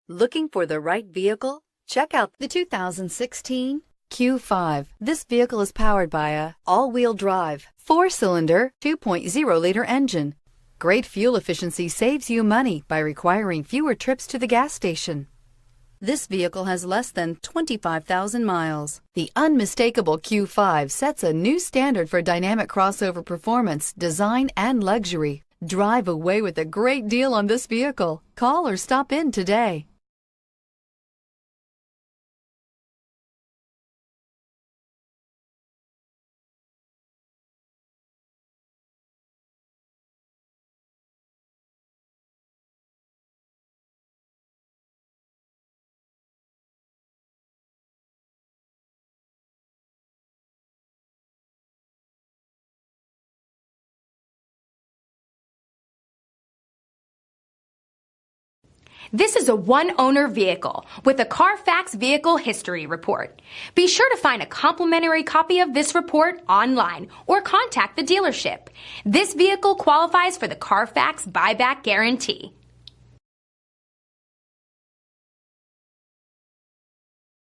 Looking for the right vehicle? Check out the 2016 Q5. This vehicle is powered by a all-wheel drive, 4-cylinder, 2.0-liter engine. Great fuel efficiency saves you money by requiring fewer trips to the gas station. This vehicle has less than 25,000 miles. The unmistakable Q5 sets a new standard for dynamic crossover performance, design, and luxury. Drive away with a great deal on this vehicle. Call or stop in today. This is a one-owner vehicle with a Carfax Vehicle History Report. Be sure to find a complimentary copy of this report online or contact the dealership. This vehicle qualifies for the Carfax Buyback Guarantee.